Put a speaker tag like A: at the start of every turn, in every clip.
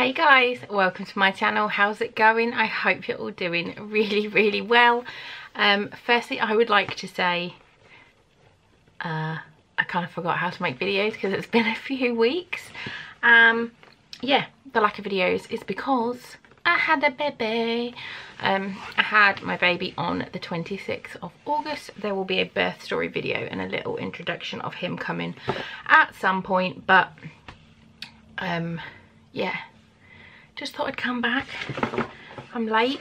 A: Hey guys, welcome to my channel. How's it going? I hope you're all doing really well. Firstly, I would like to say I kind of forgot how to make videos because it's been a few weeks. Yeah, the lack of videos is because I had a baby. I had my baby on the 26th of August. There will be a birth story video and a little introduction of him coming at some point, but yeah, just thought I'd come back. I'm late.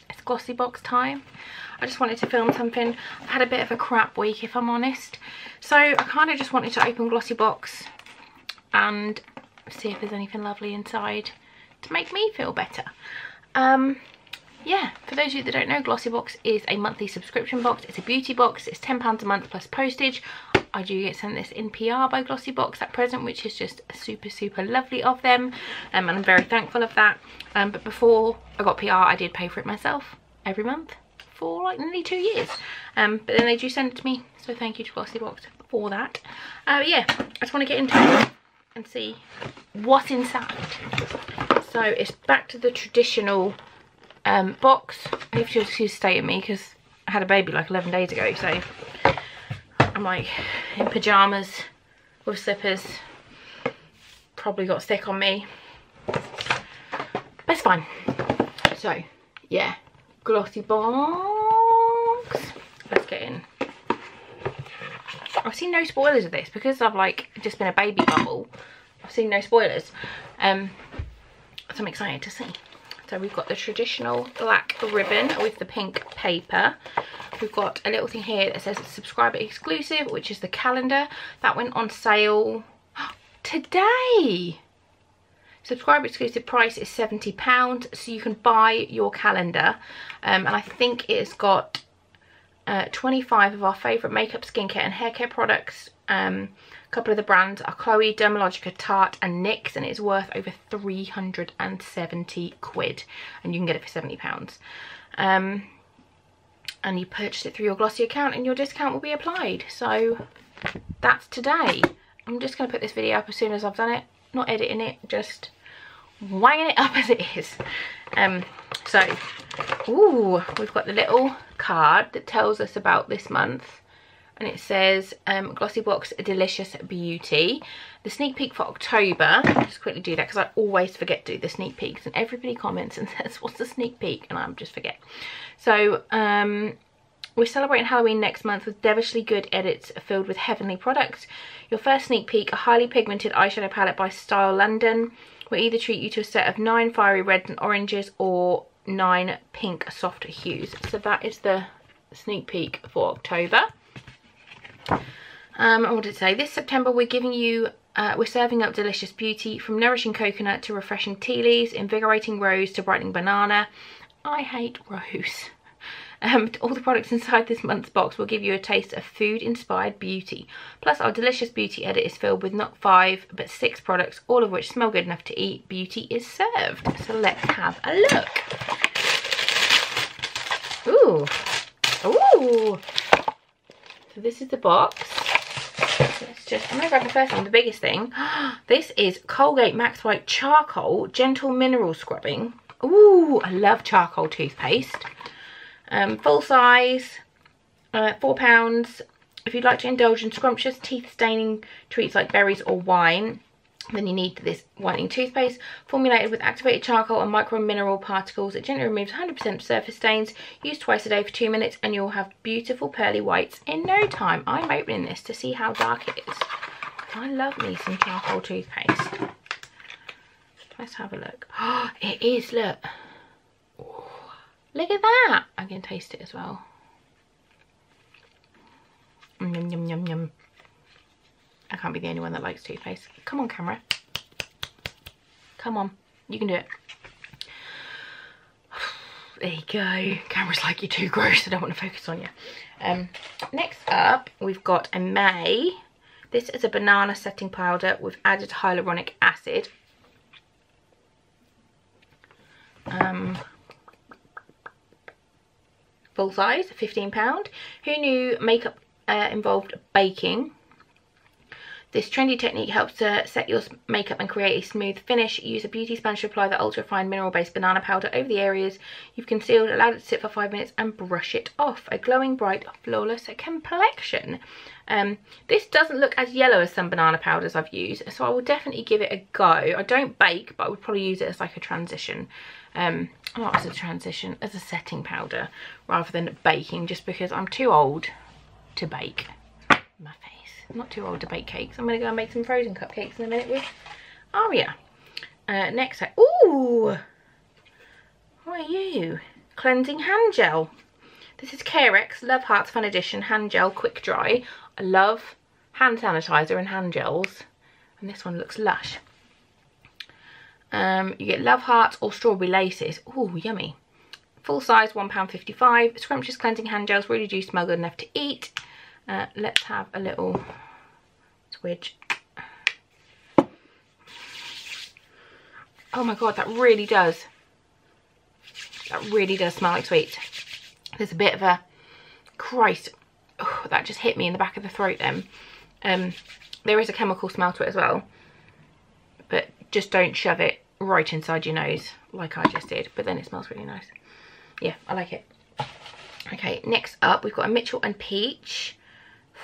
A: It's Glossybox time. I just wanted to film something. I've had a bit of a crap week, if I'm honest, so I kind of just wanted to open Glossybox and see if there's anything lovely inside to make me feel better. Yeah, for those of you that don't know, Glossybox is a monthly subscription box. It's a beauty box. It's £10 a month plus postage. I do get sent this in PR by Glossybox at present, which is just super lovely of them, and I'm very thankful of that. But before I got PR, I did pay for it myself every month for like nearly 2 years. But then they do send it to me, so thank you to Glossybox for that. Yeah, I just want to get into it and see what's inside. So it's back to the traditional box. I have to excuse stay at me because I had a baby like 11 days ago, so I'm like in pyjamas with slippers. Probably got thick on me, but it's fine. So yeah, Glossybox. Let's get in. I've seen no spoilers of this because I've like just been a baby bubble. I've seen no spoilers. So I'm excited to see. So we've got the traditional black ribbon with the pink paper. We've got a little thing here that says subscriber exclusive, which is the calendar. That went on sale today. Subscriber exclusive price is £70, so you can buy your calendar. And I think it's got 25 of our favourite makeup, skincare and hair care products. A couple of the brands are Chloe, Dermalogica, Tarte and NYX, and it's worth over 370 quid, and you can get it for £70. And you purchase it through your Glossy account and your discount will be applied. So that's today. I'm just going to put this video up as soon as I've done it, not editing it, just wanging it up as it is. So ooh, we've got the little card that tells us about this month, and it says Glossybox Delicious Beauty. The sneak peek for October, just quickly do that because I always forget to do the sneak peeks, and everybody comments and says what's the sneak peek, and I just forget. So we're celebrating Halloween next month with devilishly good edits filled with heavenly products. Your first sneak peek, a highly pigmented eyeshadow palette by Style London, will either treat you to a set of 9 fiery reds and oranges or 9 pink soft hues. So that is the sneak peek for October. What did it say? This September we're giving you we're serving up delicious beauty, from nourishing coconut to refreshing tea leaves, invigorating rose to brightening banana. I hate rose. All the products inside this month's box will give you a taste of food inspired beauty. Plus our delicious beauty edit is filled with not 5 but 6 products, all of which smell good enough to eat. Beauty is served. So let's have a look. Ooh. Ooh. So this is the box. Let's just, I'm going to grab the first one, the biggest thing. This is Colgate Max White Charcoal Gentle Mineral Scrubbing. Ooh, I love charcoal toothpaste. Full size, £4. If you'd like to indulge in scrumptious teeth staining treats like berries or wine, then you need this whitening toothpaste. Formulated with activated charcoal and micro mineral particles, it gently removes 100% surface stains. Use twice a day for 2 minutes and you'll have beautiful pearly whites in no time. I'm opening this to see how dark it is. I love me some charcoal toothpaste. Let's have a look. Oh, it is, look. Ooh, look at that. I can taste it as well. Yum, yum, yum, yum. I can't be the only one that likes toothpaste. Come on, camera. Come on. You can do it. There you go. Camera's like, you're too gross. I don't want to focus on you. Next up, we've got a May. This is a banana setting powder with added hyaluronic acid. Full size, £15. Who knew makeup involved baking? This trendy technique helps to set your makeup and create a smooth finish. Use a beauty sponge to apply the ultra fine mineral based banana powder over the areas you've concealed, allow it to sit for 5 minutes and brush it off. A glowing, bright, flawless complexion. This doesn't look as yellow as some banana powders I've used, so I will definitely give it a go. I don't bake, but I would probably use it as like a transition. Not as a transition, as a setting powder rather than baking, just because I'm too old to bake. My face. I'm not too old to bake cakes. I'm going to go and make some frozen cupcakes in a minute with Aria. Next, ooh, what are you? Cleansing hand gel. This is Carex Love Hearts Fun Edition Hand Gel Quick Dry. I love hand sanitizer and hand gels, and this one looks lush. You get Love Hearts or Strawberry Laces. Ooh, yummy. Full size, £1.55. Scrumptious cleansing hand gels really do smell good enough to eat. Let's have a little swidge. Oh my god, that really does smell like sweets. There's a bit of a, Christ, oh, that just hit me in the back of the throat then. There is a chemical smell to it as well, but just don't shove it right inside your nose like I just did, but then it smells really nice. Yeah, I like it. Okay, next up we've got a Mitchell and Peach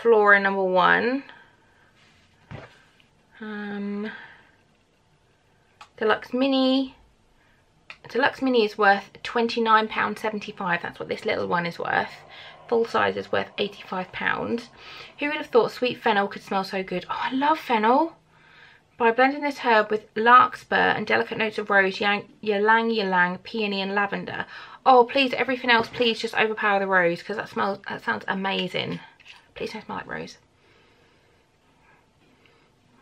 A: Flora #1. Deluxe Mini. Deluxe Mini is worth £29.75. That's what this little one is worth. Full size is worth £85. Who would have thought sweet fennel could smell so good? Oh, I love fennel. By blending this herb with larkspur and delicate notes of rose, ylang, peony and lavender. Oh, please, everything else, please just overpower the rose, because that sounds amazing. Please don't smell like rose.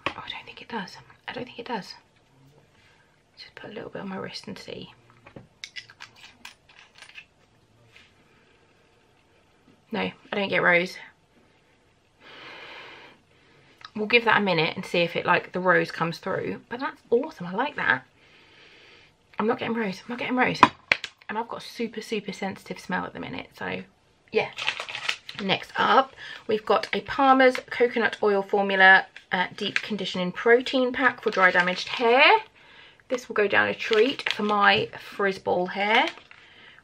A: Oh, I don't think it does. I don't think it does. Just put a little bit on my wrist and see. No, I don't get rose. We'll give that a minute and see if it, like, the rose comes through. But that's awesome. I like that. I'm not getting rose. I'm not getting rose. And I've got a super, super sensitive smell at the minute. So, yeah. Next up, we've got a Palmer's Coconut Oil Formula Deep Conditioning Protein Pack for dry damaged hair. This will go down a treat for my frizz-ball hair,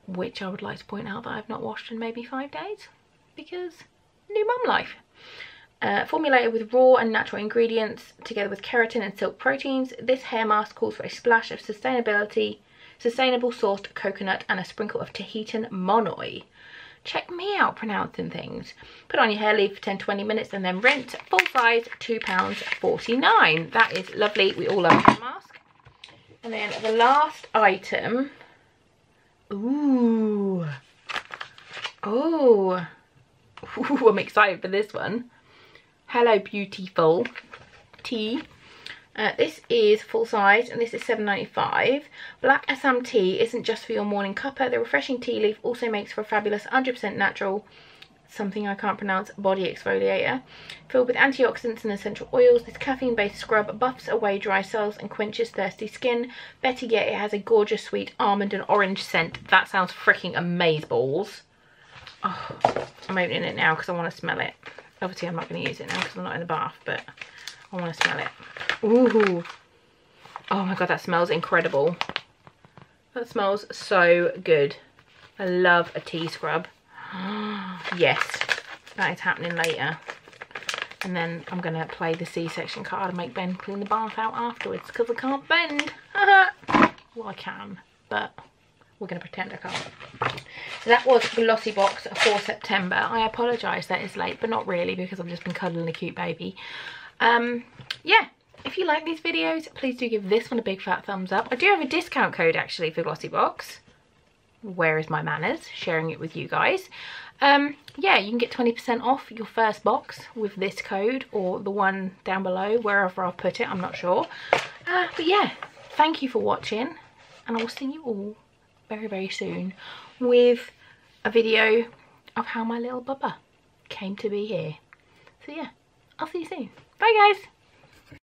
A: which I would like to point out that I've not washed in maybe 5 days because new mum life. Formulated with raw and natural ingredients together with keratin and silk proteins, this hair mask calls for a splash of sustainable sourced coconut and a sprinkle of Tahitian monoi. Check me out pronouncing things. Put on your hair, leave for 10-20 minutes and then rinse. Full size, £2.49. That is lovely. We all love a hair mask. And then the last item. Ooh, I'm excited for this one. Hello Beautiful tea. This is full size and this is £7.95. Black Assam tea isn't just for your morning cuppa. The refreshing tea leaf also makes for a fabulous 100% natural, something I can't pronounce, body exfoliator. Filled with antioxidants and essential oils, this caffeine-based scrub buffs away dry cells and quenches thirsty skin. Better yet, it has a gorgeous sweet almond and orange scent. That sounds freaking amazeballs. Oh, I'm opening it now because I want to smell it. Obviously, I'm not going to use it now because I'm not in the bath, but I want to smell it. Ooh. Oh my god, that smells incredible. That smells so good. I love a tea scrub. Yes, that is happening later. And then I'm going to play the C-section card and make Ben clean the bath out afterwards because I can't bend. Well, I can, but we're going to pretend I can't. So that was Glossybox for September. I apologise that it's late, but not really because I've just been cuddling a cute baby. Yeah, if you like these videos, please do give this one a big fat thumbs up. I do have a discount code actually for Glossybox. Where is my manners? Sharing it with you guys. Yeah, you can get 20% off your first box with this code or the one down below, wherever I'll put it, I'm not sure. But yeah, thank you for watching and I will see you all very, very soon with a video of how my little bubba came to be here. So yeah, I'll see you soon. Bye guys.